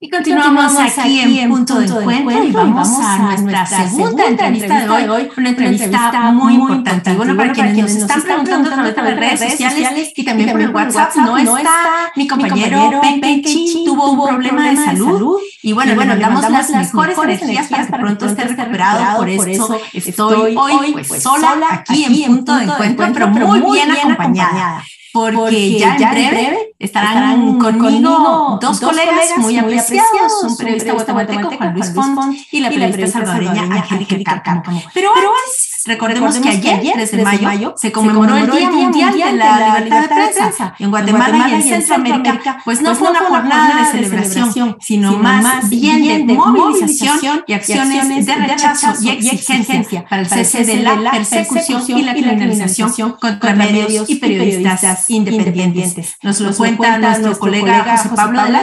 Y continuamos aquí en Punto de Encuentro y vamos a nuestra segunda entrevista de hoy, una entrevista muy importante. Y bueno, para quienes nos están preguntando a través de las redes sociales y también por el WhatsApp, no está mi compañero Penchi, tuvo un problema de salud. Y bueno, le mandamos las mejores energías para que pronto esté recuperado. Por eso estoy hoy pues sola aquí en Punto de Encuentro, pero muy bien acompañada. Porque ya en breve estarán conmigo dos colegas muy apreciados, un periodista guatemalteco, Juan Luis Font, y la periodista salvadoreña Angélica Cárcamo. Pero antes, recordemos que ayer, 3 de mayo, se conmemoró el Día Mundial de la Libertad de Prensa. En Guatemala y en Centroamérica, pues no fue una jornada de celebración, sino más bien de movilización y acciones de rechazo y exigencia para el cese de la persecución y la criminalización contra medios y periodistas independientes. Nos lo cuenta nuestro colega José Pablo de la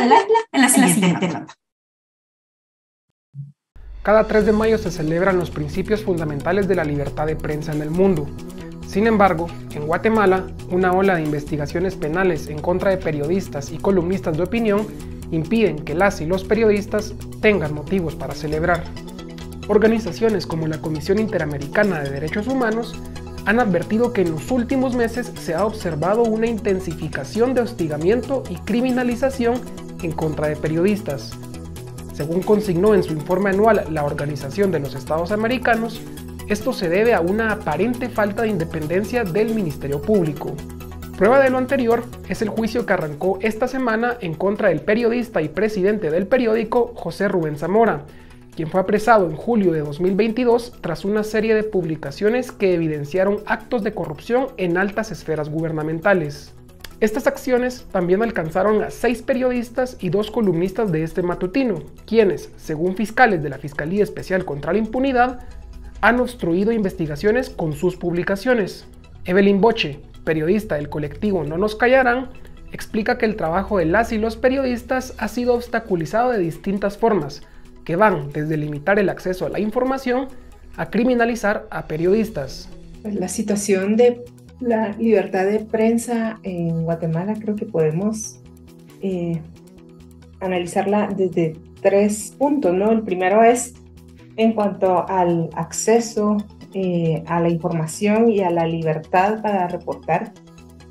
en la siguiente nota. Cada 3 de mayo se celebran los principios fundamentales de la libertad de prensa en el mundo. Sin embargo, en Guatemala, una ola de investigaciones penales en contra de periodistas y columnistas de opinión impiden que las y los periodistas tengan motivos para celebrar. Organizaciones como la Comisión Interamericana de Derechos Humanos han advertido que en los últimos meses se ha observado una intensificación de hostigamiento y criminalización en contra de periodistas. Según consignó en su informe anual la Organización de los Estados Americanos, esto se debe a una aparente falta de independencia del Ministerio Público. Prueba de lo anterior es el juicio que arrancó esta semana en contra del periodista y presidente del periódico José Rubén Zamora, quien fue apresado en julio de 2022 tras una serie de publicaciones que evidenciaron actos de corrupción en altas esferas gubernamentales. Estas acciones también alcanzaron a 6 periodistas y 2 columnistas de este matutino, quienes, según fiscales de la Fiscalía Especial contra la Impunidad, han obstruido investigaciones con sus publicaciones. Evelyn Boche, periodista del colectivo No Nos Callarán, explica que el trabajo de las y los periodistas ha sido obstaculizado de distintas formas, que van desde limitar el acceso a la información a criminalizar a periodistas. La situación de la libertad de prensa en Guatemala creo que podemos analizarla desde 3 puntos, ¿no? El primero es en cuanto al acceso a la información y a la libertad para reportar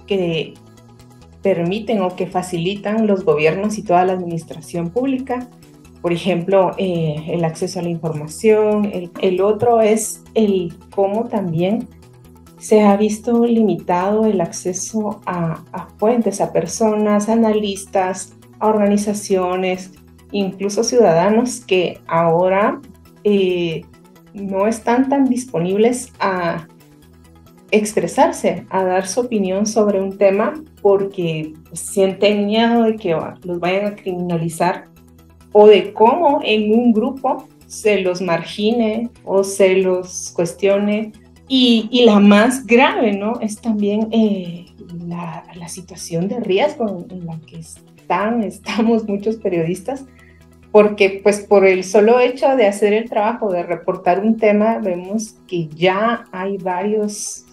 que permiten o que facilitan los gobiernos y toda la administración pública. Por ejemplo, el acceso a la información. El otro es el cómo también se ha visto limitado el acceso a fuentes, a personas, analistas, a organizaciones, incluso ciudadanos que ahora no están tan disponibles a expresarse, a dar su opinión sobre un tema porque sienten miedo de que los vayan a criminalizar o de cómo en un grupo se los margine o se los cuestione. Y la más grave, ¿no?, es también la situación de riesgo en la que estamos muchos periodistas, porque pues por el solo hecho de hacer el trabajo, de reportar un tema, vemos que ya hay varios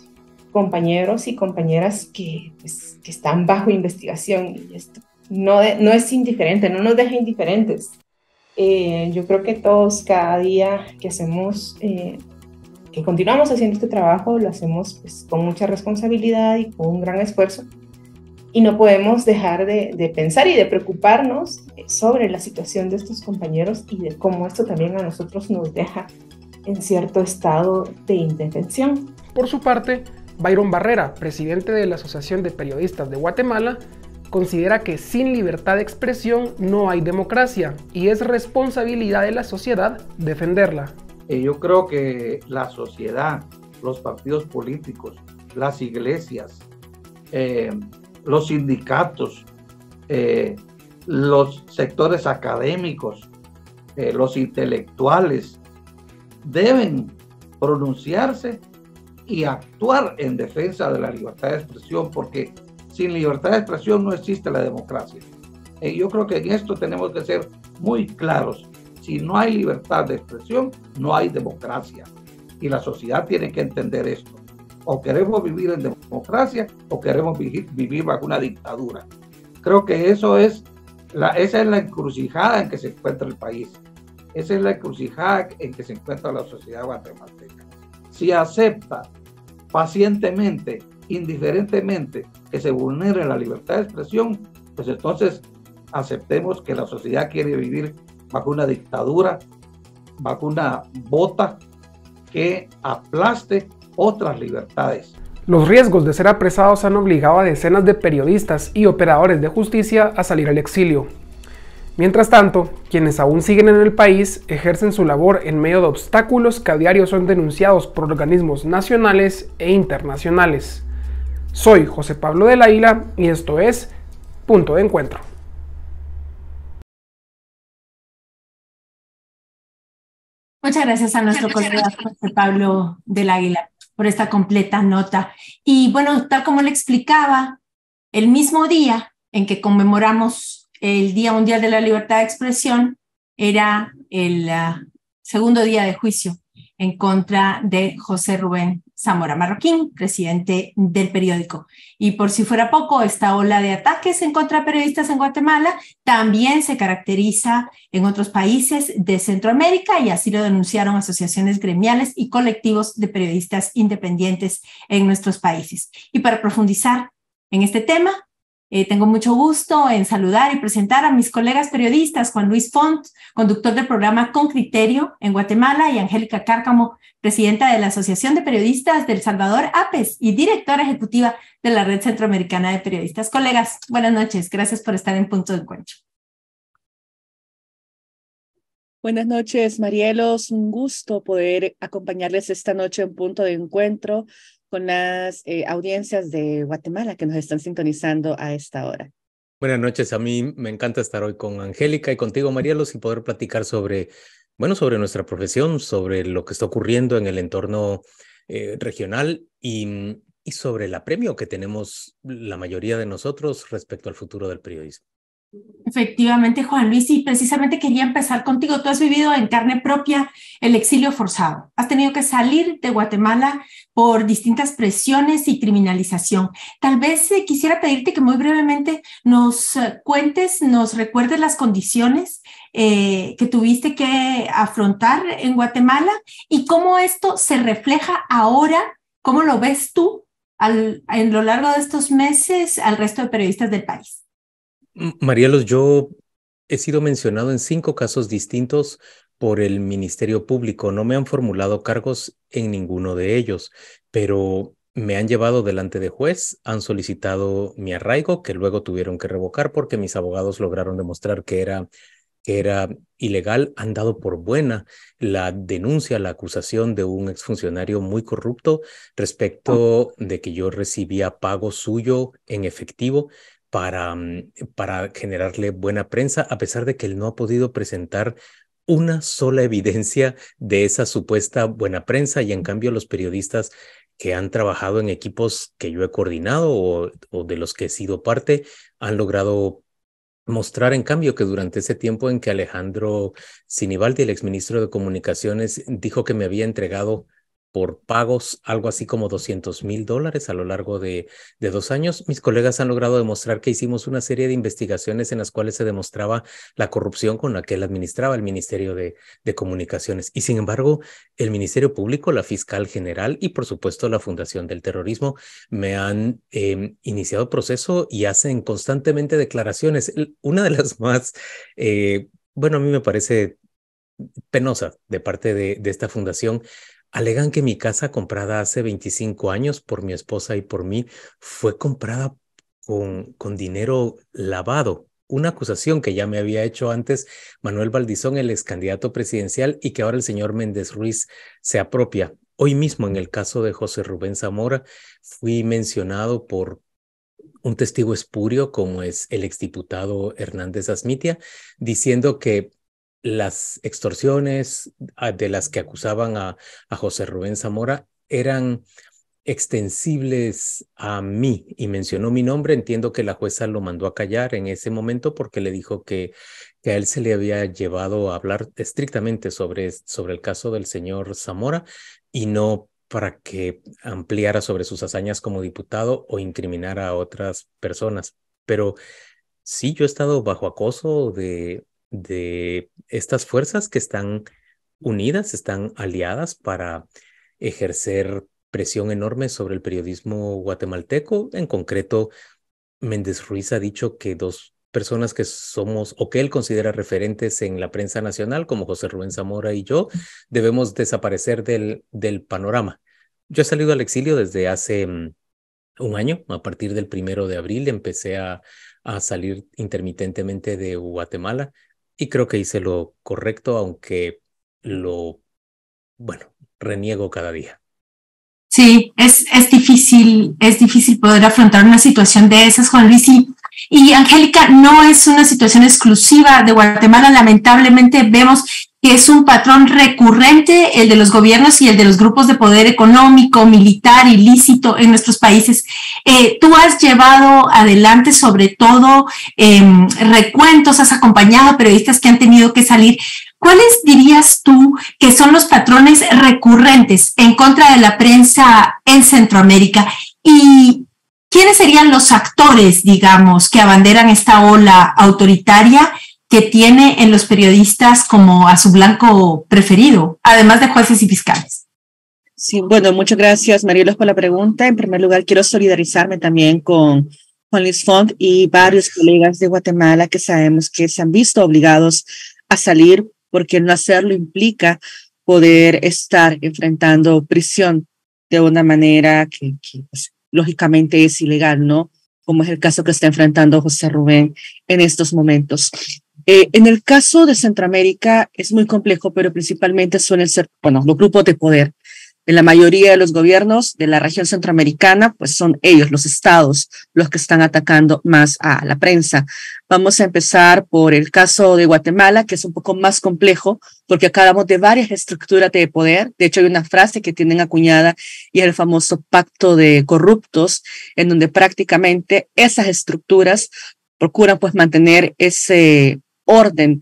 compañeros y compañeras que están bajo investigación, y esto no es indiferente, no nos deja indiferentes. Yo creo que todos cada día que hacemos, que continuamos haciendo este trabajo, lo hacemos pues, con mucha responsabilidad y con un gran esfuerzo, y no podemos dejar de pensar y de preocuparnos sobre la situación de estos compañeros y de cómo esto también a nosotros nos deja en cierto estado de indefensión. Por su parte, Byron Barrera, presidente de la Asociación de Periodistas de Guatemala, considera que sin libertad de expresión no hay democracia y es responsabilidad de la sociedad defenderla. Yo creo que la sociedad, los partidos políticos, las iglesias, los sindicatos, los sectores académicos, los intelectuales deben pronunciarse y actuar en defensa de la libertad de expresión, porque sin libertad de expresión no existe la democracia. Yo creo que en esto tenemos que ser muy claros. Si no hay libertad de expresión, no hay democracia. Y la sociedad tiene que entender esto. O queremos vivir en democracia o queremos vivir bajo una dictadura. Creo que eso es Esa es la encrucijada en que se encuentra el país. Esa es la encrucijada en que se encuentra la sociedad guatemalteca. Si acepta pacientemente, indiferentemente, que se vulnere la libertad de expresión, pues entonces aceptemos que la sociedad quiere vivir bajo una dictadura, bajo una bota que aplaste otras libertades. Los riesgos de ser apresados han obligado a decenas de periodistas y operadores de justicia a salir al exilio. Mientras tanto, quienes aún siguen en el país ejercen su labor en medio de obstáculos que a diario son denunciados por organismos nacionales e internacionales. Soy José Pablo del Águila y esto es Punto de Encuentro. Muchas gracias a nuestro colega José Pablo del Águila por esta completa nota. Y bueno, tal como le explicaba, el mismo día en que conmemoramos el Día Mundial de la Libertad de Expresión era el segundo día de juicio en contra de José Rubén Zamora Marroquín, presidente del periódico. Y por si fuera poco, esta ola de ataques en contra de periodistas en Guatemala también se caracteriza en otros países de Centroamérica y así lo denunciaron asociaciones gremiales y colectivos de periodistas independientes en nuestros países. Y para profundizar en este tema, tengo mucho gusto en saludar y presentar a mis colegas periodistas, Juan Luis Font, conductor del programa Con Criterio en Guatemala, y Angélica Cárcamo, presidenta de la Asociación de Periodistas del Salvador, APES, y directora ejecutiva de la Red Centroamericana de Periodistas. Colegas, buenas noches. Gracias por estar en Punto de Encuentro. Buenas noches, Marielos. Un gusto poder acompañarles esta noche en Punto de Encuentro con las audiencias de Guatemala que nos están sintonizando a esta hora. Buenas noches, a mí me encanta estar hoy con Angélica y contigo, Marielos, y poder platicar sobre nuestra profesión, sobre lo que está ocurriendo en el entorno regional y sobre el apremio que tenemos la mayoría de nosotros respecto al futuro del periodismo. Efectivamente, Juan Luis, y precisamente quería empezar contigo. Tú has vivido en carne propia el exilio forzado. Has tenido que salir de Guatemala por distintas presiones y criminalización. Tal vez quisiera pedirte que muy brevemente nos cuentes, nos recuerdes las condiciones que tuviste que afrontar en Guatemala y cómo esto se refleja ahora, cómo lo ves tú en lo largo de estos meses al resto de periodistas del país. Marielos, yo he sido mencionado en 5 casos distintos por el Ministerio Público. No me han formulado cargos en ninguno de ellos, pero me han llevado delante de juez, han solicitado mi arraigo, que luego tuvieron que revocar porque mis abogados lograron demostrar que era ilegal. Han dado por buena la denuncia, la acusación de un exfuncionario muy corrupto respecto de que yo recibía pago suyo en efectivo para generarle buena prensa, a pesar de que él no ha podido presentar una sola evidencia de esa supuesta buena prensa, y en cambio los periodistas que han trabajado en equipos que yo he coordinado o de los que he sido parte han logrado mostrar en cambio que durante ese tiempo en que Alejandro Sinibaldi, el exministro de Comunicaciones, dijo que me había entregado por pagos algo así como $200,000 a lo largo de 2 años. Mis colegas han logrado demostrar que hicimos una serie de investigaciones en las cuales se demostraba la corrupción con la que él administraba el Ministerio de Comunicaciones. Y sin embargo, el Ministerio Público, la Fiscal General y por supuesto la Fundación del Terrorismo me han iniciado proceso y hacen constantemente declaraciones. Una de las más, a mí me parece penosa de parte de esta fundación. Alegan que mi casa, comprada hace 25 años por mi esposa y por mí, fue comprada con dinero lavado. Una acusación que ya me había hecho antes Manuel Valdizón, el ex candidato presidencial, y que ahora el señor Méndez Ruiz se apropia. Hoy mismo, en el caso de José Rubén Zamora, fui mencionado por un testigo espurio, como es el exdiputado Hernández Asmitia, diciendo que las extorsiones de las que acusaban a José Rubén Zamora eran extensibles a mí y mencionó mi nombre. Entiendo que la jueza lo mandó a callar en ese momento porque le dijo que a él se le había llevado a hablar estrictamente sobre el caso del señor Zamora y no para que ampliara sobre sus hazañas como diputado o incriminara a otras personas. Pero sí, yo he estado bajo acoso de estas fuerzas que están unidas, están aliadas para ejercer presión enorme sobre el periodismo guatemalteco. En concreto, Méndez Ruiz ha dicho que dos personas que somos o que él considera referentes en la prensa nacional, como José Rubén Zamora y yo, debemos desaparecer del panorama. Yo he salido al exilio desde hace un año. A partir del 1 de abril empecé a salir intermitentemente de Guatemala y creo que hice lo correcto, aunque bueno, reniego cada día. Sí, es difícil poder afrontar una situación de esas, Juan Luis. Y Angélica, no es una situación exclusiva de Guatemala. Lamentablemente vemos que es un patrón recurrente el de los gobiernos y el de los grupos de poder económico, militar, ilícito en nuestros países. Tú has llevado adelante sobre todo recuentos, has acompañado a periodistas que han tenido que salir. ¿Cuáles dirías tú que son los patrones recurrentes en contra de la prensa en Centroamérica? ¿Y quiénes serían los actores, digamos, que abanderan esta ola autoritaria que tiene en los periodistas como a su blanco preferido, además de jueces y fiscales? Sí, bueno, muchas gracias, Marielos, por la pregunta. En primer lugar, quiero solidarizarme también con Juan Luis Font y varios colegas de Guatemala que sabemos que se han visto obligados a salir porque no hacerlo implica poder estar enfrentando prisión de una manera que pues, lógicamente es ilegal, ¿no? Como es el caso que está enfrentando José Rubén en estos momentos. En el caso de Centroamérica es muy complejo, pero principalmente suelen ser, bueno, los grupos de poder. En la mayoría de los gobiernos de la región centroamericana, pues son ellos, los estados, los que están atacando más a la prensa. Vamos a empezar por el caso de Guatemala, que es un poco más complejo, porque acá hablamos de varias estructuras de poder. De hecho, hay una frase que tienen acuñada y es el famoso pacto de corruptos, en donde prácticamente esas estructuras procuran pues mantener ese orden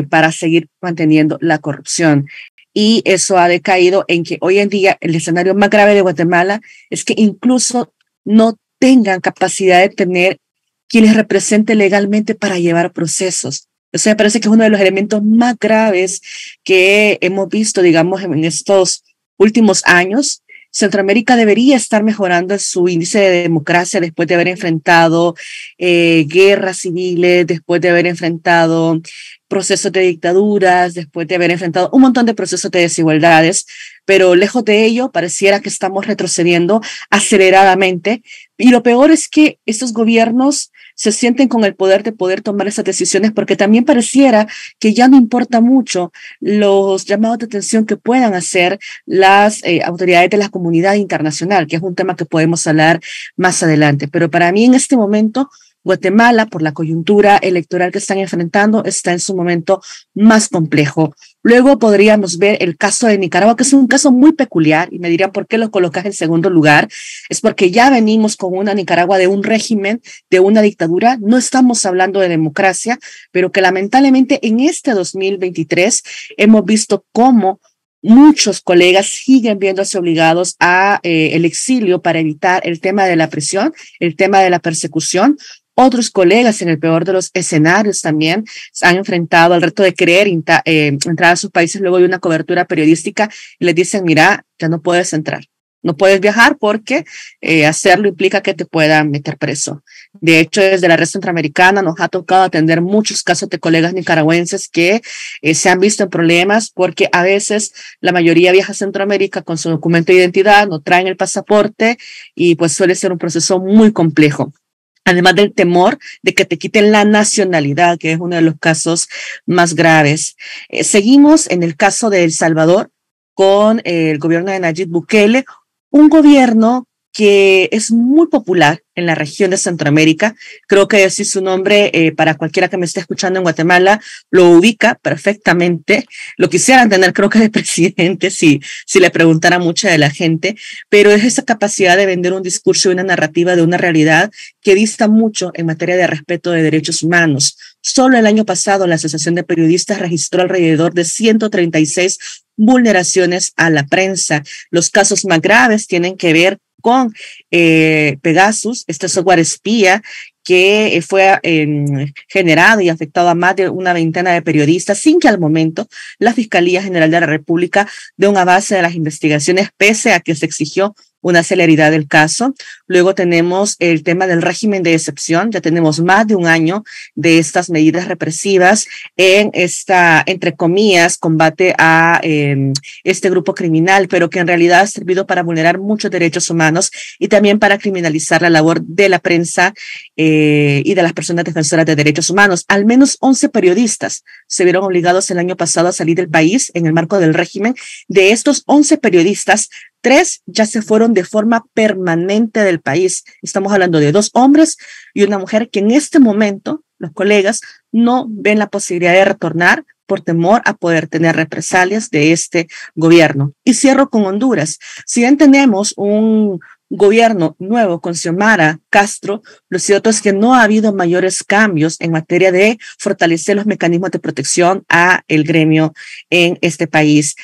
para seguir manteniendo la corrupción. Y eso ha decaído en que hoy en día el escenario más grave de Guatemala es que incluso no tengan capacidad de tener quienes representen legalmente para llevar procesos. O sea, me parece que es uno de los elementos más graves que hemos visto, digamos, en estos últimos años. Centroamérica debería estar mejorando su índice de democracia después de haber enfrentado guerras civiles, después de haber enfrentado procesos de dictaduras, después de haber enfrentado un montón de procesos de desigualdades, pero lejos de ello pareciera que estamos retrocediendo aceleradamente. Y lo peor es que estos gobiernos se sienten con el poder de poder tomar esas decisiones porque también pareciera que ya no importa mucho los llamados de atención que puedan hacer las autoridades de la comunidad internacional, que es un tema que podemos hablar más adelante. Pero para mí en este momento, Guatemala, por la coyuntura electoral que están enfrentando, está en su momento más complejo. Luego podríamos ver el caso de Nicaragua, que es un caso muy peculiar, y me dirán por qué lo colocas en segundo lugar. Es porque ya venimos con una Nicaragua de un régimen, de una dictadura. No estamos hablando de democracia, pero que lamentablemente en este 2023 hemos visto cómo muchos colegas siguen viéndose obligados a el exilio para evitar el tema de la presión, el tema de la persecución. Otros colegas, en el peor de los escenarios, también se han enfrentado al reto de querer entrar a sus países luego de una cobertura periodística y les dicen, mira, ya no puedes entrar, no puedes viajar porque hacerlo implica que te puedan meter preso. De hecho, desde la red centroamericana nos ha tocado atender muchos casos de colegas nicaragüenses que se han visto en problemas porque a veces la mayoría viaja a Centroamérica con su documento de identidad, no traen el pasaporte y pues suele ser un proceso muy complejo. Además del temor de que te quiten la nacionalidad, que es uno de los casos más graves. Seguimos en el caso de El Salvador con el gobierno de Nayib Bukele, un gobierno que es muy popular en la región de Centroamérica. Creo que decir su nombre para cualquiera que me esté escuchando en Guatemala lo ubica perfectamente. Lo quisieran tener, creo que de presidente, si le preguntara mucha de la gente, pero es esa capacidad de vender un discurso y una narrativa de una realidad que dista mucho en materia de respeto de derechos humanos. Solo el año pasado la Asociación de Periodistas registró alrededor de 136 vulneraciones a la prensa. Los casos más graves tienen que ver con Pegasus, este software espía que fue generado y afectado a más de una veintena de periodistas, sin que al momento la Fiscalía General de la República dé un avance de las investigaciones, pese a que se exigió una celeridad del caso. Luego tenemos el tema del régimen de excepción. Ya tenemos más de un año de estas medidas represivas en esta, entre comillas, combate a este grupo criminal, pero que en realidad ha servido para vulnerar muchos derechos humanos y también para criminalizar la labor de la prensa y de las personas defensoras de derechos humanos. Al menos 11 periodistas se vieron obligados el año pasado a salir del país en el marco del régimen. De estos 11 periodistas, 3 ya se fueron de forma permanente del país. Estamos hablando de 2 hombres y una mujer que en este momento, los colegas, no ven la posibilidad de retornar por temor a poder tener represalias de este gobierno. Y cierro con Honduras. Si bien tenemos un gobierno nuevo con Xiomara Castro, lo cierto es que no ha habido mayores cambios en materia de fortalecer los mecanismos de protección a el gremio en este país.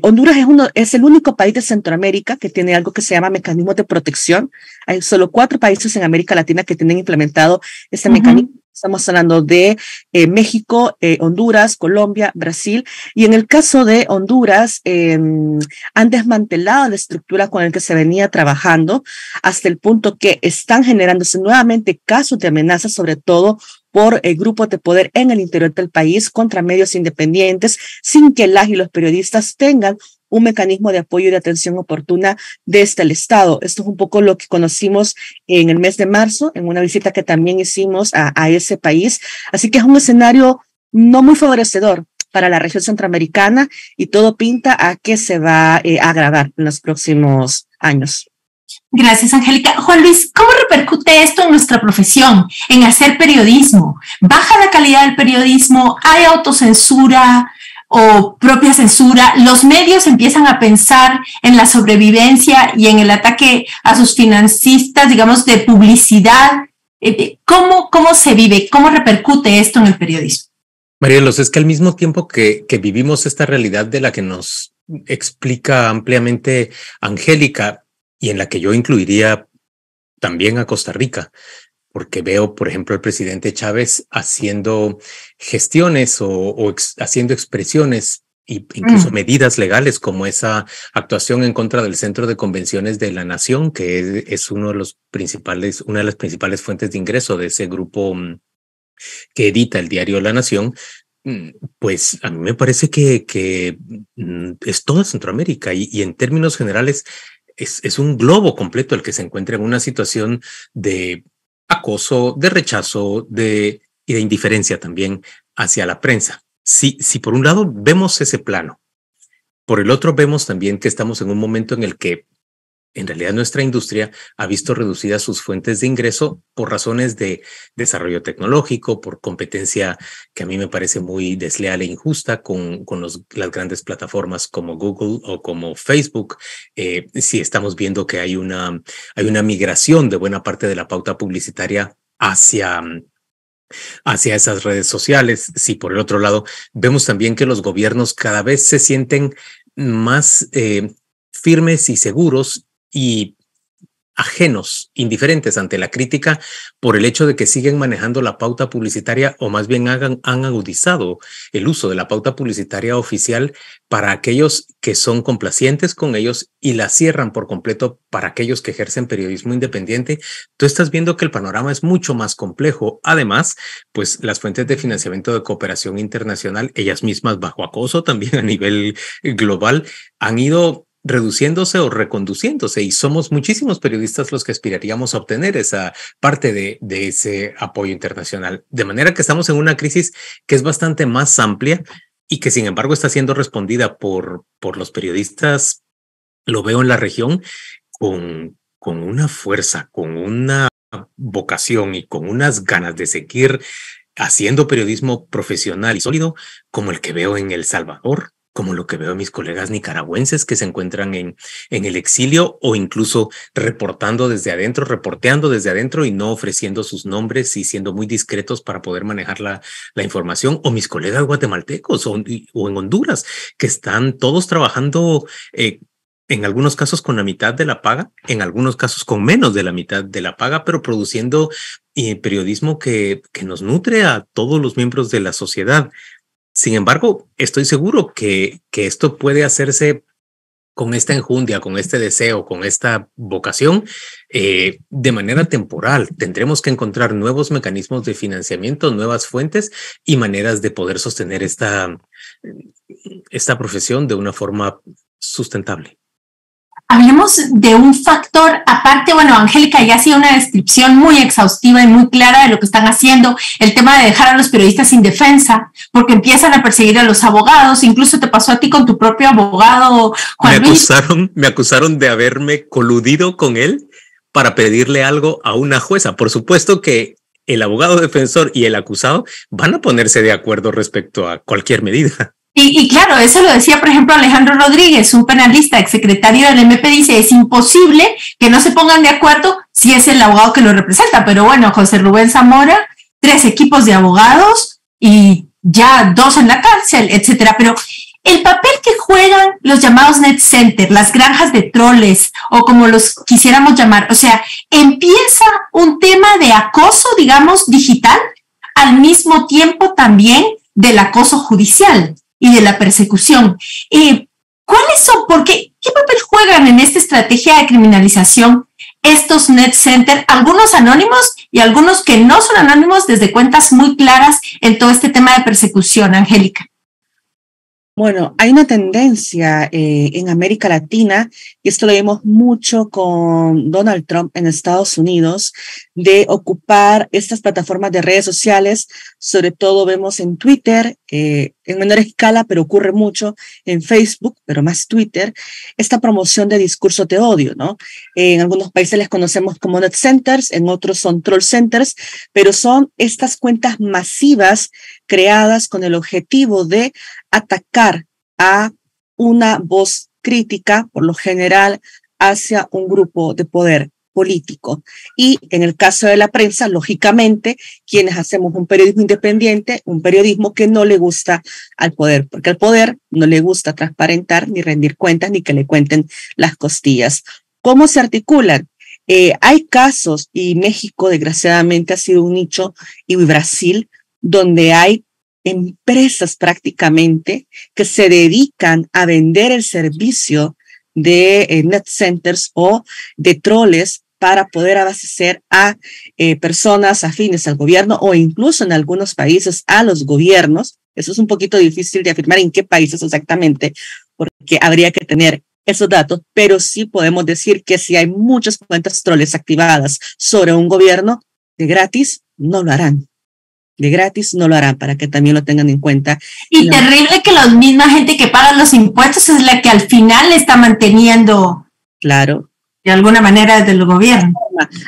Honduras es el único país de Centroamérica que tiene algo que se llama mecanismos de protección. Hay solo 4 países en América Latina que tienen implementado este mecanismo. Estamos hablando de México, Honduras, Colombia, Brasil. Y en el caso de Honduras, han desmantelado la estructura con la que se venía trabajando hasta el punto que están generándose nuevamente casos de amenazas, sobre todo por grupos de poder en el interior del país contra medios independientes, sin que las y los periodistas tengan un mecanismo de apoyo y de atención oportuna desde el Estado. Esto es un poco lo que conocimos en el mes de marzo, en una visita que también hicimos a ese país. Así que es un escenario no muy favorecedor para la región centroamericana y todo pinta a que se va a agravar en los próximos años. Gracias, Angélica. Juan Luis, ¿cómo repercute esto en nuestra profesión, en hacer periodismo? ¿Baja la calidad del periodismo? ¿Hay autocensura o propia censura? ¿Los medios empiezan a pensar en la sobrevivencia y en el ataque a sus financistas, digamos, de publicidad? ¿Cómo se vive? ¿Cómo repercute esto en el periodismo? Marielos, es que al mismo tiempo que vivimos esta realidad de la que nos explica ampliamente Angélica, y en la que yo incluiría también a Costa Rica, porque veo, por ejemplo, al presidente Chávez haciendo gestiones o haciendo expresiones e incluso medidas legales, como esa actuación en contra del Centro de Convenciones de la Nación, que es una de las principales fuentes de ingreso de ese grupo que edita el diario La Nación. Pues a mí me parece que es toda Centroamérica y en términos generales es un globo completo el que se encuentra en una situación de acoso, de rechazo y de indiferencia también hacia la prensa. Si por un lado vemos ese plano, por el otro vemos también que estamos en un momento en el que en realidad nuestra industria ha visto reducidas sus fuentes de ingreso por razones de desarrollo tecnológico, por competencia que a mí me parece muy desleal e injusta con las grandes plataformas como Google o como Facebook. Sí estamos viendo que hay una migración de buena parte de la pauta publicitaria hacia esas redes sociales. Sí, por el otro lado, vemos también que los gobiernos cada vez se sienten más firmes y seguros y ajenos, indiferentes ante la crítica por el hecho de que siguen manejando la pauta publicitaria o más bien han agudizado el uso de la pauta publicitaria oficial para aquellos que son complacientes con ellos y la cierran por completo para aquellos que ejercen periodismo independiente. Tú estás viendo que el panorama es mucho más complejo. Además, pues las fuentes de financiamiento de cooperación internacional, ellas mismas bajo acoso también a nivel global, han ido reduciéndose o reconduciéndose y somos muchísimos periodistas los que aspiraríamos a obtener esa parte de ese apoyo internacional. De manera que estamos en una crisis que es bastante más amplia y que sin embargo está siendo respondida por los periodistas, lo veo en la región, con una fuerza, con una vocación y con unas ganas de seguir haciendo periodismo profesional y sólido como el que veo en El Salvador, como lo que veo a mis colegas nicaragüenses que se encuentran en el exilio o incluso reporteando desde adentro y no ofreciendo sus nombres y siendo muy discretos para poder manejar la información, o mis colegas guatemaltecos o en Honduras, que están todos trabajando en algunos casos con la mitad de la paga, en algunos casos con menos de la mitad de la paga, pero produciendo periodismo que nos nutre a todos los miembros de la sociedad. Sin embargo, estoy seguro que esto puede hacerse con esta enjundia, con este deseo, con esta vocación, de manera temporal. Tendremos que encontrar nuevos mecanismos de financiamiento, nuevas fuentes y maneras de poder sostener esta profesión de una forma sustentable. Hablemos de un factor aparte. Bueno, Angélica ya hacía una descripción muy exhaustiva y muy clara de lo que están haciendo, el tema de dejar a los periodistas sin defensa, porque empiezan a perseguir a los abogados. Incluso te pasó a ti con tu propio abogado, Juan Luis. Me acusaron de haberme coludido con él para pedirle algo a una jueza. Por supuesto que el abogado defensor y el acusado van a ponerse de acuerdo respecto a cualquier medida. Y claro, eso lo decía, por ejemplo, Alejandro Rodríguez, un penalista, exsecretario del MP, dice, es imposible que no se pongan de acuerdo si es el abogado que lo representa. Pero bueno, José Rubén Zamora, 3 equipos de abogados y ya 2 en la cárcel, etcétera. Pero el papel que juegan los llamados net center, las granjas de troles, o como los quisiéramos llamar, o sea, empieza un tema de acoso, digamos, digital, al mismo tiempo también del acoso judicial y de la persecución. ¿Cuáles son? ¿Qué papel juegan en esta estrategia de criminalización estos net center? Algunos anónimos y algunos que no son anónimos, desde cuentas muy claras en todo este tema de persecución, Angélica. Bueno, hay una tendencia en América Latina, y esto lo vimos mucho con Donald Trump en Estados Unidos, de ocupar estas plataformas de redes sociales. Sobre todo vemos en Twitter, en menor escala, pero ocurre mucho en Facebook, pero más Twitter, esta promoción de discursos de odio, ¿no? En algunos países les conocemos como net centers, en otros son troll centers, pero son estas cuentas masivas creadas con el objetivo de atacar a una voz crítica, por lo general, hacia un grupo de poder político. Y en el caso de la prensa, lógicamente, quienes hacemos un periodismo independiente, un periodismo que no le gusta al poder, porque al poder no le gusta transparentar, ni rendir cuentas, ni que le cuenten las costillas. ¿Cómo se articulan? Hay casos, y México desgraciadamente ha sido un nicho, y Brasil, donde hay empresas prácticamente que se dedican a vender el servicio de net centers o de troles para poder abastecer a personas afines al gobierno o incluso en algunos países a los gobiernos. Eso es un poquito difícil de afirmar en qué países exactamente, porque habría que tener esos datos, pero sí podemos decir que si hay muchas cuentas troles activadas sobre un gobierno, de gratis no lo harán. De gratis no lo harán, para que también lo tengan en cuenta. Y terrible que la misma gente que paga los impuestos es la que al final está manteniendo, claro, de alguna manera desde el gobierno.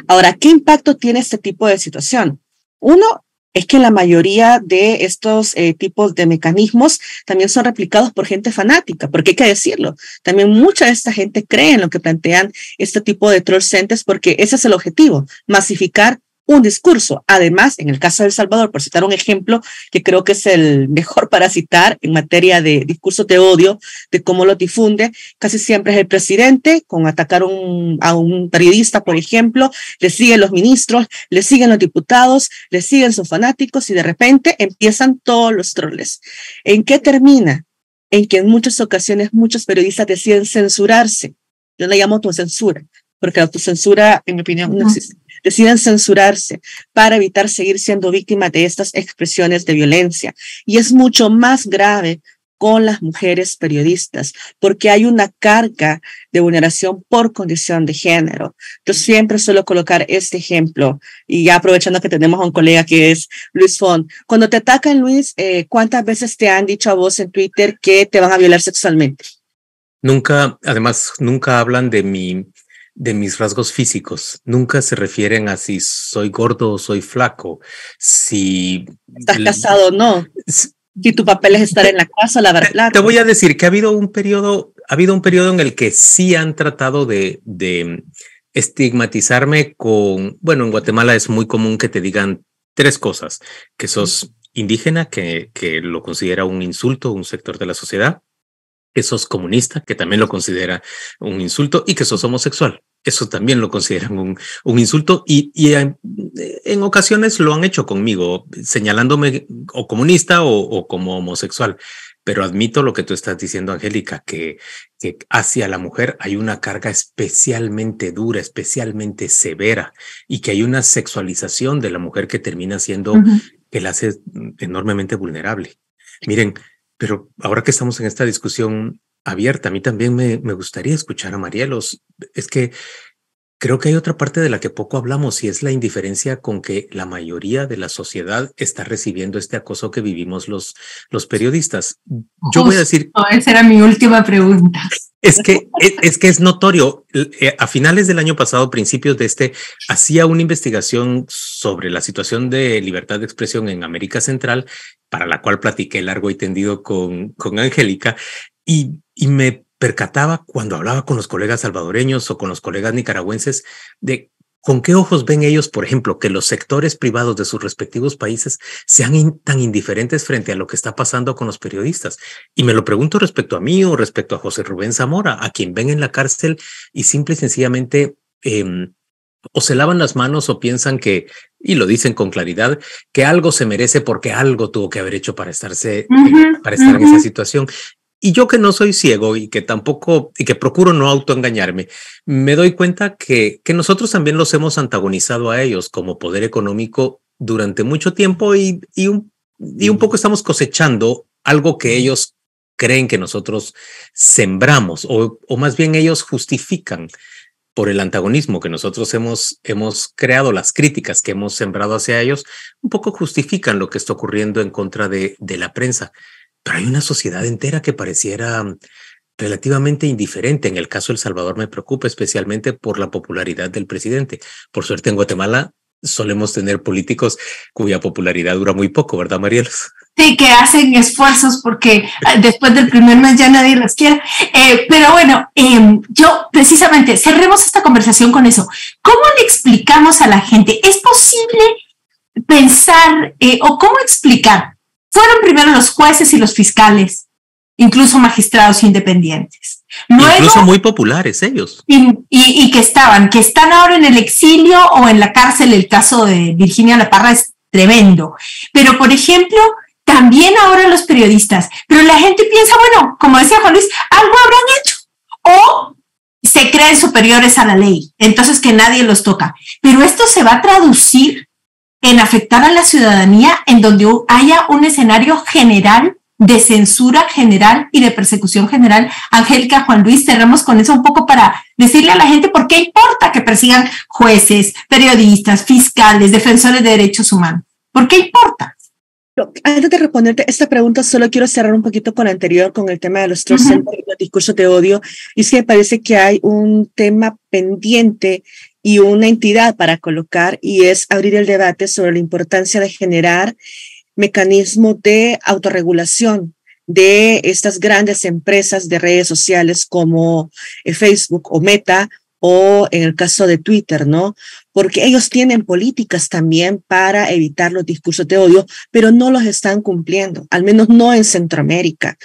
Ahora, ¿qué impacto tiene este tipo de situación? Uno es que la mayoría de estos tipos de mecanismos también son replicados por gente fanática, porque hay que decirlo, también mucha de esta gente cree en lo que plantean este tipo de troll centers, porque ese es el objetivo, masificar un discurso. Además, en el caso de El Salvador, por citar un ejemplo que creo que es el mejor para citar en materia de discursos de odio, de cómo lo difunde, casi siempre es el presidente, con atacar a un periodista, por ejemplo, le siguen los ministros, le siguen los diputados, le siguen sus fanáticos y de repente empiezan todos los troles. ¿En qué termina? En que en muchas ocasiones muchos periodistas deciden censurarse. Yo le llamo autocensura, porque la autocensura, en mi opinión, no existe. Deciden censurarse para evitar seguir siendo víctimas de estas expresiones de violencia. Y es mucho más grave con las mujeres periodistas, porque hay una carga de vulneración por condición de género. Yo siempre suelo colocar este ejemplo, y ya aprovechando que tenemos a un colega que es Luis Font. Cuando te atacan, Luis, ¿cuántas veces te han dicho a vos en Twitter que te van a violar sexualmente? Nunca, además, nunca hablan de mis rasgos físicos. Nunca se refieren a si soy gordo o soy flaco, si estás casado o no, si tu papel es estar en la casa, lavar platos. Te voy a decir que ha habido un periodo en el que sí han tratado de estigmatizarme con, bueno, en Guatemala es muy común que te digan 3 cosas: que sos indígena, que lo considera un insulto, un sector de la sociedad, que sos comunista, que también lo considera un insulto, y que sos homosexual. Eso también lo consideran un insulto y en ocasiones lo han hecho conmigo, señalándome o comunista o como homosexual. Pero admito lo que tú estás diciendo, Angélica, que hacia la mujer hay una carga especialmente dura, especialmente severa, y que hay una sexualización de la mujer que termina siendo, que la hace enormemente vulnerable. Miren, pero ahora que estamos en esta discusión abierta, a mí también me gustaría escuchar a Marielos. Es que creo que hay otra parte de la que poco hablamos, y es la indiferencia con que la mayoría de la sociedad está recibiendo este acoso que vivimos los periodistas. Yo voy a decir... Esa era mi última pregunta. Es que es notorio. A finales del año pasado, principios de hacía una investigación sobre la situación de libertad de expresión en América Central, para la cual platiqué largo y tendido con Angélica, y me percataba cuando hablaba con los colegas salvadoreños o con los colegas nicaragüenses de con qué ojos ven ellos, por ejemplo, que los sectores privados de sus respectivos países sean tan indiferentes frente a lo que está pasando con los periodistas. Y me lo pregunto respecto a mí o respecto a José Rubén Zamora, a quien ven en la cárcel y simple y sencillamente o se lavan las manos o piensan que, y lo dicen con claridad, que algo se merece porque algo tuvo que haber hecho para estar en esa situación. Y yo, que no soy ciego y que tampoco, y que procuro no autoengañarme, me doy cuenta que nosotros también los hemos antagonizado a ellos como poder económico durante mucho tiempo, y un poco estamos cosechando algo que ellos creen que nosotros sembramos, o más bien ellos justifican por el antagonismo que nosotros hemos creado, las críticas que hemos sembrado hacia ellos, un poco justifican lo que está ocurriendo en contra de la prensa. Pero hay una sociedad entera que pareciera relativamente indiferente. En el caso de El Salvador me preocupa especialmente por la popularidad del presidente. Por suerte en Guatemala solemos tener políticos cuya popularidad dura muy poco, ¿verdad, Marielos? Sí, que hacen esfuerzos porque después del primer mes ya nadie los quiere. Pero bueno, yo precisamente cerremos esta conversación con eso. ¿Cómo le explicamos a la gente? ¿Es posible pensar o cómo explicar? Fueron primero los jueces y los fiscales, incluso magistrados independientes. Luego, incluso muy populares ellos. Y que están ahora en el exilio o en la cárcel. El caso de Virginia La Parra es tremendo. Pero, por ejemplo, también ahora los periodistas. Pero la gente piensa, bueno, como decía Juan Luis, algo habrán hecho. O se creen superiores a la ley, entonces que nadie los toca. Pero esto se va a traducir en afectar a la ciudadanía, en donde haya un escenario general de censura general y de persecución general. Angélica, Juan Luis, cerremos con eso un poco para decirle a la gente por qué importa que persigan jueces, periodistas, fiscales, defensores de derechos humanos. ¿Por qué importa? Antes de responderte esta pregunta, solo quiero cerrar un poquito con la anterior, con el tema de los troll centers y los discursos de odio. Y es que me parece que hay un tema pendiente y una entidad para colocar, y es abrir el debate sobre la importancia de generar mecanismos de autorregulación de estas grandes empresas de redes sociales como Facebook o Meta, o en el caso de Twitter, ¿no? Porque ellos tienen políticas también para evitar los discursos de odio, pero no los están cumpliendo, al menos no en Centroamérica.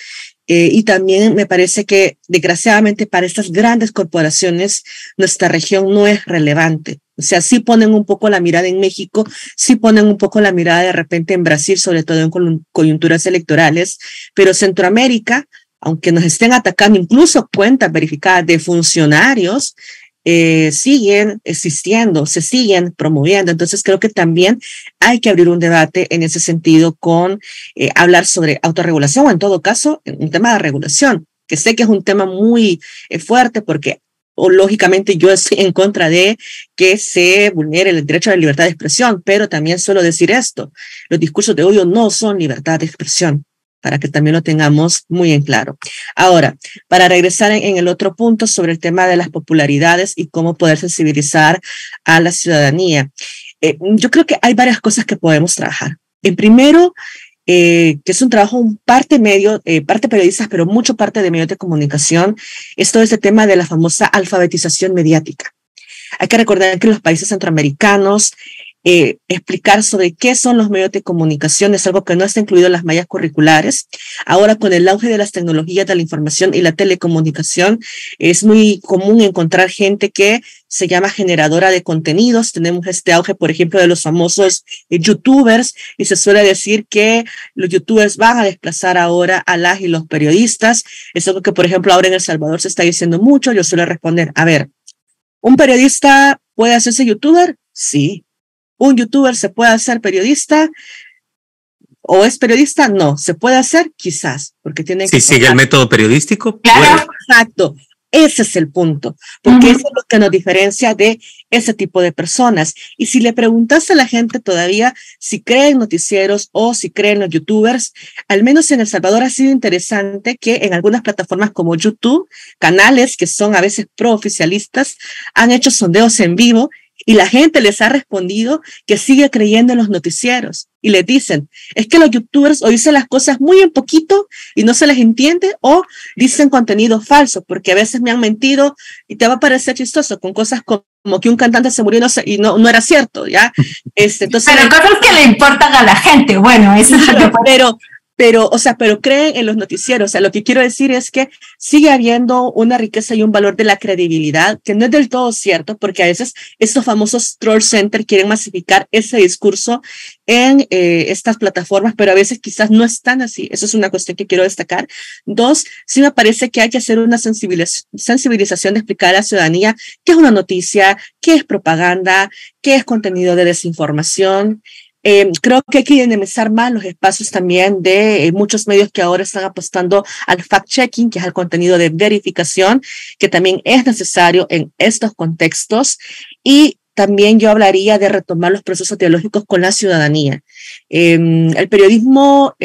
Y también me parece que, desgraciadamente, para estas grandes corporaciones, nuestra región no es relevante. O sea, sí ponen un poco la mirada en México, sí ponen un poco la mirada de repente en Brasil, sobre todo en coyunturas electorales, pero Centroamérica, aunque nos estén atacando incluso cuentas verificadas de funcionarios, siguen existiendo, se siguen promoviendo. Entonces creo que también hay que abrir un debate en ese sentido con hablar sobre autorregulación, o en todo caso un tema de regulación, que sé que es un tema muy fuerte, porque lógicamente yo estoy en contra de que se vulnere el derecho a la libertad de expresión, pero también suelo decir esto: los discursos de odio no son libertad de expresión, para que también lo tengamos muy en claro. Ahora, para regresar en el otro punto sobre el tema de las popularidades y cómo poder sensibilizar a la ciudadanía, yo creo que hay varias cosas que podemos trabajar. En primero, que es un trabajo parte periodistas, pero mucho parte de medios de comunicación, es todo este tema de la famosa alfabetización mediática. Hay que recordar que los países centroamericanos explicar sobre qué son los medios de comunicación, es algo que no está incluido en las mallas curriculares. Ahora, con el auge de las tecnologías de la información y la telecomunicación, es muy común encontrar gente que se llama generadora de contenidos. Tenemos este auge, por ejemplo, de los famosos youtubers, y se suele decir que los youtubers van a desplazar ahora a las y los periodistas. Es algo que, por ejemplo, ahora en El Salvador se está diciendo mucho. Yo suelo responder, a ver, ¿un periodista puede hacerse youtuber? Sí. ¿Un youtuber se puede hacer periodista? ¿O es periodista? No. ¿Se puede hacer? Quizás, porque tienen que... Si sigue el método periodístico. Claro, bueno. Exacto. Ese es el punto, porque eso es lo que nos diferencia de ese tipo de personas. Y si le preguntas a la gente todavía si creen noticieros o si creen los youtubers, al menos en El Salvador ha sido interesante que en algunas plataformas como YouTube, canales que son a veces pro-oficialistas, han hecho sondeos en vivo y la gente les ha respondido que sigue creyendo en los noticieros. Y les dicen, es que los youtubers o dicen las cosas muy en poquito y no se les entiende, o dicen contenido falso, porque a veces me han mentido y te va a parecer chistoso con cosas como que un cantante se murió y no era cierto, ¿ya? Entonces, pero cosas que le importan a la gente, bueno, eso es lo que... Pero creen en los noticieros. O sea, lo que quiero decir es que sigue habiendo una riqueza y un valor de la credibilidad, que no es del todo cierto, porque a veces estos famosos troll center quieren masificar ese discurso en estas plataformas, pero a veces quizás no están así. Eso es una cuestión que quiero destacar. Dos, sí me parece que hay que hacer una sensibilización de explicar a la ciudadanía qué es una noticia, qué es propaganda, qué es contenido de desinformación. Creo que hay que dinamizar más los espacios también de muchos medios que ahora están apostando al fact-checking, que es el contenido de verificación, que también es necesario en estos contextos. Y también yo hablaría de retomar los procesos dialógicos con la ciudadanía. El periodismo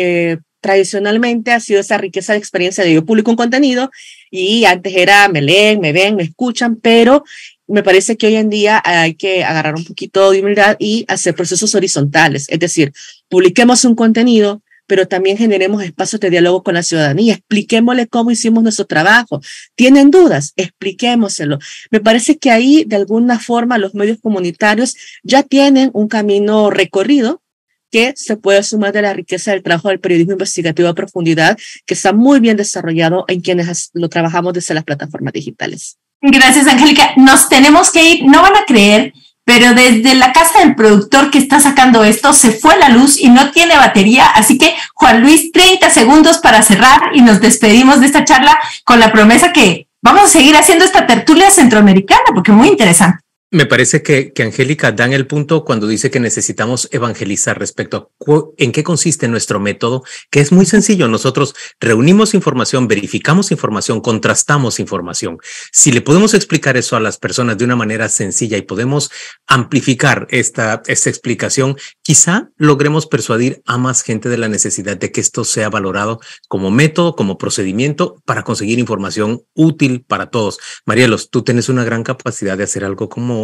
tradicionalmente ha sido esa riqueza de experiencia de yo publico un contenido y antes era me leen, me ven, me escuchan, pero me parece que hoy en día hay que agarrar un poquito de humildad y hacer procesos horizontales. Es decir, publiquemos un contenido, pero también generemos espacios de diálogo con la ciudadanía. Expliquémosle cómo hicimos nuestro trabajo. ¿Tienen dudas? Expliquémoselo. Me parece que ahí, de alguna forma, los medios comunitarios ya tienen un camino recorrido que se puede sumar de la riqueza del trabajo del periodismo investigativo a profundidad, que está muy bien desarrollado en quienes lo trabajamos desde las plataformas digitales. Gracias, Angélica. Nos tenemos que ir, no van a creer, pero desde la casa del productor que está sacando esto se fue la luz y no tiene batería, así que Juan Luis, 30 segundos para cerrar y nos despedimos de esta charla con la promesa que vamos a seguir haciendo esta tertulia centroamericana porque es muy interesante. Me parece que Angélica da en el punto cuando dice que necesitamos evangelizar respecto a en qué consiste nuestro método, que es muy sencillo. Nosotros reunimos información, verificamos información, contrastamos información. Si le podemos explicar eso a las personas de una manera sencilla y podemos amplificar esta explicación, quizá logremos persuadir a más gente de la necesidad de que esto sea valorado como método, como procedimiento para conseguir información útil para todos. Marielos, tú tienes una gran capacidad de hacer algo como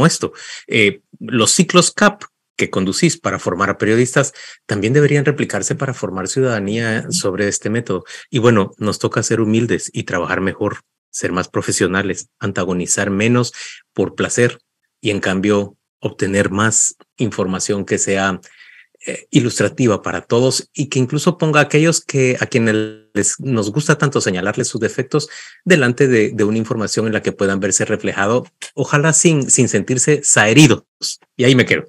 esto. Los ciclos CAP que conducís para formar a periodistas también deberían replicarse para formar ciudadanía sobre este método. Y bueno, nos toca ser humildes y trabajar mejor, ser más profesionales, antagonizar menos por placer y en cambio obtener más información que sea ilustrativa para todos y que incluso ponga a aquellos a quienes nos gusta tanto señalarles sus defectos delante de una información en la que puedan verse reflejado, ojalá sin sentirse saheridos. Y ahí me quedo.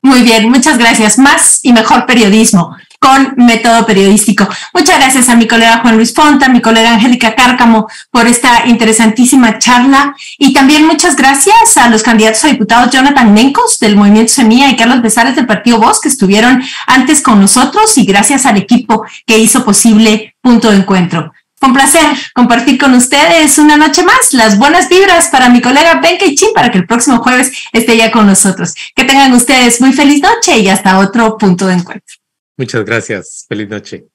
Muy bien, muchas gracias. Más y mejor periodismo con método periodístico. Muchas gracias a mi colega Juan Luis Fonta, a mi colega Angélica Cárcamo por esta interesantísima charla y también muchas gracias a los candidatos a diputados Jonathan Mencos del Movimiento Semilla y Carlos Besares del Partido Voz que estuvieron antes con nosotros y gracias al equipo que hizo posible Punto de Encuentro. Fue un placer compartir con ustedes una noche más. Las buenas vibras para mi colega Ben Keichin para que el próximo jueves esté ya con nosotros. Que tengan ustedes muy feliz noche y hasta otro Punto de Encuentro. Muchas gracias. Feliz noche.